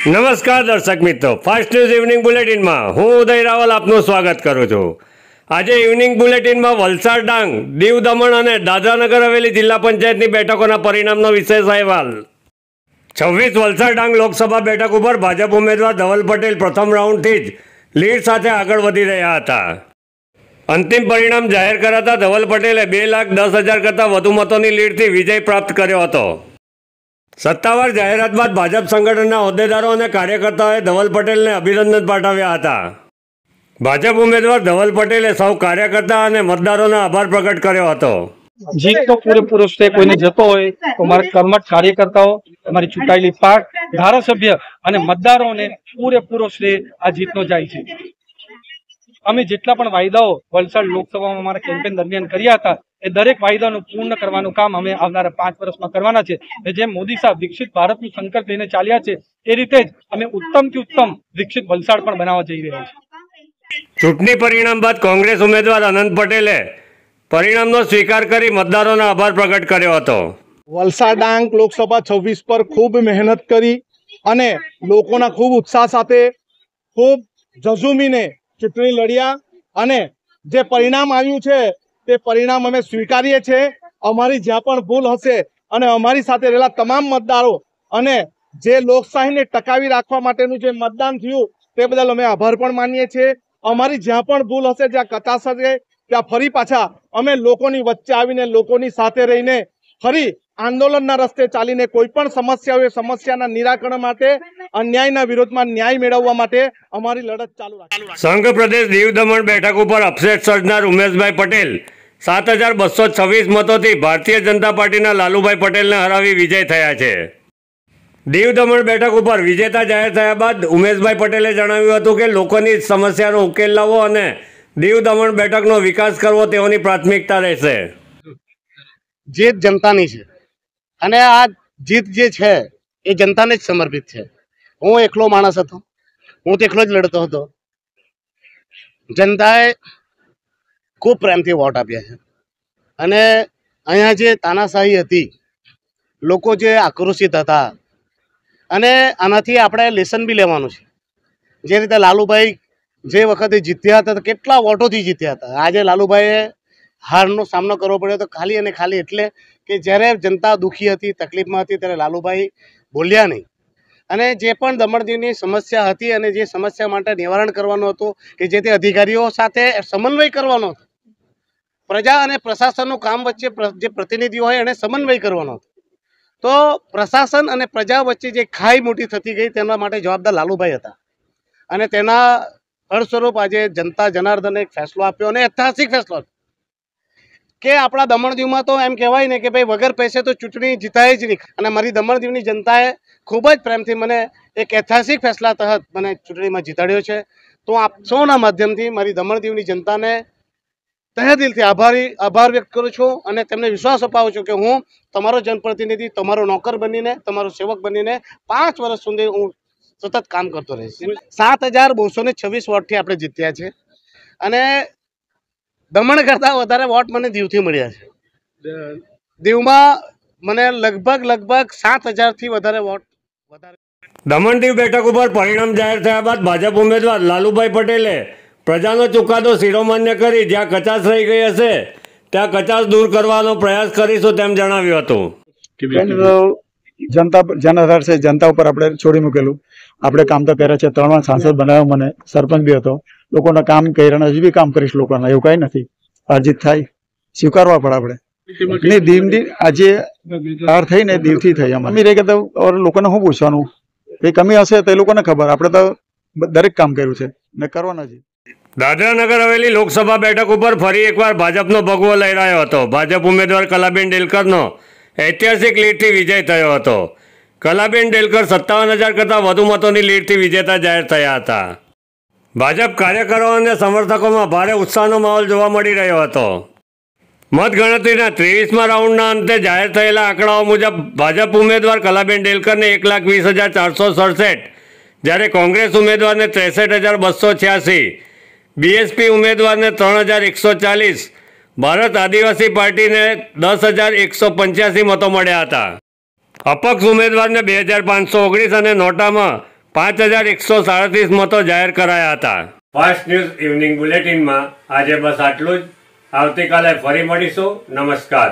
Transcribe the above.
નમસ્કાર દર્શક મિત્રો, ફાસ્ટ ન્યૂઝ ઇવનિંગ બુલેટિનમાં હું ઉદય રાવલ આપનું સ્વાગત કરું છું। આજે ઇવનિંગ બુલેટિનમાં વલસાડ, ડાંગ, દીવ, દમણ અને દાદરાનગર હવેલી જિલ્લા પંચાયતની બેઠકોના પરિણામનો વિશેષ અહેવાલ। 26 વલસાડ ડાંગ લોકસભા બેઠક ઉપર ભાજપ ઉમેદવાર ધવલ પટેલ પ્રથમ રાઉન્ડથી જ લીડ સાથે આગળ વધી રહ્યા હતા। અંતિમ પરિણામ જાહેર કરાતા ધવલ પટેલે 2,10,000 કરતાં વધુ મતોની લીડથી વિજય પ્રાપ્ત કર્યો હતો। સત્તાવાર જાહેરાત બાદ ભાજપ સંગઠનના હોદ્દેદારો અને કાર્યકર્તાઓએ ધવલ પટેલને અભિનંદન પાઠવ્યા હતા। ભાજપ ઉમેદવાર ધવલ પટેલે સૌ કાર્યકર્તા અને મતદારોનો આભાર પ્રગટ કર્યો હતો। જીત તો પૂરેપૂરો શ્રેય કોઈને જતો હોય તો મારા કર્મઠ કાર્યકર્તાઓ, અમારી ચૂંટાયેલી પાર્ટ, ધારાસભ્ય અને મતદારોને પૂરેપૂરો શ્રેય આ જીતનો જાય છે। અમે જેટલા પણ વાયદાઓ વલસાડ લોકસભામાં અમારા કેમ્પેન દરમિયાન કર્યા હતા એ દરેક વાયદાનું પૂર્ણ કરવાનું કામ અમે આવનારા 5 વર્ષમાં કરવાના છે। જેમ મોદી સાહેબ વિકસિત ભારતનું સંકલ્પ લઈને ચાલ્યા છે એ રીતે જ અમે ઉત્તમથી ઉત્તમ વિકસિત વલસાડ પણ બનાવવા જઈ રહ્યા છીએ। ચૂંટણી પરિણામ બાદ કોંગ્રેસ ઉમેદવાર અનંત પટેલે પરિણામનો સ્વીકાર કરી મતદારોનો આભાર પ્રગટ કર્યો હતો। વલસાડ ડાંગ લોકસભા 26 પર ખૂબ મહેનત કરી અને લોકોના ખૂબ ઉત્સાહ સાથે ખૂબ ઝઝૂમીને ચૂંટણી લડ્યા અને જે પરિણામ આવ્યું છે તે પરિણામ અમે સ્વીકારીએ છીએ। અમારી જ્યાં પણ ભૂલ હશે અને અમારી સાથે રહેલા તમામ મતદારો અને જે લોકશાહીને ટકાવી રાખવા માટેનું જે મતદાન થયું તે બદલ અમે આભાર પણ માનીએ છીએ। અમારી જ્યાં પણ ભૂલ હશે, જ્યાં કચાશ હશે, ત્યાં ફરી પાછા અમે લોકોની વચ્ચે આવીને લોકોની સાથે રહીને ફરી આંદોલનના રસ્તે ચાલીને કોઈ પણ સમસ્યા હોય સમસ્યાના નિરાકરણ માટે, અન્યાયના વિરોધમાં ન્યાય મેળવવા માટે અમારી લડત ચાલુ રાખીશું। સંઘ પ્રદેશ દીવ દમણ બેઠક ઉપર અપસેટ સર્જનાર ઉમેશભાઈ પટેલ 7,226 મતોથી ભારતીય જનતા પાર્ટીના લાલુભાઈ પટેલને હરાવી વિજય થયા છે। દીવ દમણ બેઠક ઉપર વિજેતા જાહેર થયા બાદ ઉમેશભાઈ પટેલે જણાવ્યું હતું કે લોકોની સમસ્યાનો ઉકેલ લાવવો અને દીવ દમણ બેઠકનો વિકાસ કરવો તેઓની પ્રાથમિકતા રહેશે। જીત જનતાની છે અને આ જીત જે છે એ જનતાને જ સમર્પિત છે। હું એકલો માણસ હતો, હું તો એકલો જ લડતો હતો। જનતાએ ખૂબ પ્રેમથી વોટ આપ્યા છે અને અહીંયા જે તાનાશાહી હતી, લોકો જે આક્રોશિત હતા અને આનાથી આપણે લેસન બી લેવાનું છે। જે રીતે લાલુભાઈ જે વખતે જીત્યા હતા કેટલા વોટોથી જીત્યા હતા, આજે લાલુભાઈએ હારનો સામનો કરવો પડ્યો તો ખાલી અને ખાલી એટલે કે જ્યારે જનતા દુઃખી હતી, તકલીફમાં હતી ત્યારે લાલુભાઈ બોલ્યા નહીં અને જે પણ દમણ દીવની સમસ્યા હતી અને જે સમસ્યા માટે નિવારણ કરવાનું હતું કે જે તે અધિકારીઓ સાથે સમન્વય કરવાનો હતો, પ્રજા અને પ્રશાસનનું કામ વચ્ચે જે પ્રતિનિધિઓ હોય એને સમન્વય કરવાનો હતો, તો પ્રશાસન અને પ્રજા વચ્ચે જે ખાઈ મોટી થતી ગઈ તેના માટે જવાબદાર લાલુભાઈ હતા અને તેના ફળસ્વરૂપ આજે જનતા જનાર્દને એક ફેસલો આપ્યો અને ઐતિહાસિક ફેસલો કે આપણા દમણ દીવમાં તો એમ કહેવાય ને કે ભાઈ વગર પૈસે તો ચૂંટણી જીતાય જ નહીં અને મારી દમણ દીવની જનતાએ ખૂબ જ પ્રેમથી મને એક ઐતિહાસિક ફેસલા તહત મને ચૂંટણીમાં જીતાડ્યો છે। તો આપ સૌના માધ્યમથી મારી દમણ દીવની જનતાને તહે દિલથી આભાર વ્યક્ત કરું છું અને તેમને વિશ્વાસ અપાવું છું કે હું તમારો જનપ્રતિનિધિ, તમારો નોકર બનીને, તમારો સેવક બનીને 5 વર્ષ સુધી હું સતત કામ કરતો રહીશ। 7,226 વોટથી આપણે જીત્યા છે અને દમણ કરતાં વધારે વોટ મને દીવથી મળ્યા છે। દીવમાં મને લગભગ 7,000થી વધારે વોટ દમણ દીવ બેઠક ઉપર પરિણામ જાહેર થયા બાદ ભાજપ ઉમેદવાર લાલુભાઈ પટેલે પ્રજાનો ચુકાદો શિરોમાન્ય કરી જ્યાં કચાશ રહી ગઈ હશે ત્યાં કચાશ દૂર કરવાનો પ્રયાસ કરીશું તેમ જણાવ્યું હતું। જનતા આધાર છે, જનતા ઉપર આપણે છોડી મૂકેલું, આપણે કામ તો કર્યા છે। 3 વાર સાંસદ બનાવ્યો, મને સરપંચ બી હતો, લોકોના કામ કર્યા, હજી બી કામ કરીશ લોકોના, એવું કઈ નથી। અરજીત થાય સ્વીકારવા પડે આપણે નહીં। દીવની આજે હાર થઈ ને દીવથી થઈ, અમે રહી ગયા તો લોકોને શું પૂછવાનું, એ કમી હશે તો એ લોકોને ખબર, આપણે તો દરેક કામ કર્યું છે ને કરવાના છે। દાદરાનગર હવેલી લોકસભા બેઠક ઉપર ફરી એકવાર ભાજપનો ભગવો લહેરાયો હતો। ભાજપ ઉમેદવાર કલાબેન ડેલકરનો ઐતિહાસિક લીડથી વિજય થયો હતો। કલાબેન ડેલકર 57,000 કરતાં વધુ મતોની લીડથી વિજેતા જાહેર થયા હતા। ભાજપ કાર્યકરો અને સમર્થકોમાં ભારે ઉત્સાહનો માહોલ જોવા મળી રહ્યો હતો। મતગણતરીના 23મા રાઉન્ડના અંતે જાહેર થયેલા આંકડાઓ મુજબ ભાજપ ઉમેદવાર કલાબેન ડેલકરને 1,20,467, જ્યારે કોંગ્રેસ ઉમેદવારને 63,286, બીએસપી ઉમેદવારને 3,140, ભારત આદિવાસી પાર્ટીને 10,185 મતો મળ્યા હતા। અપક્ષ ઉમેદવારને 2,519 અને નોટામાં 5137 મતો જાહેર કરાયા હતા। ફાસ્ટ ન્યૂઝ ઇવનિંગ બુલેટિનમાં આજે બસ આટલું જ। આવતીકાલે ફરી મળીશું। નમસ્કાર।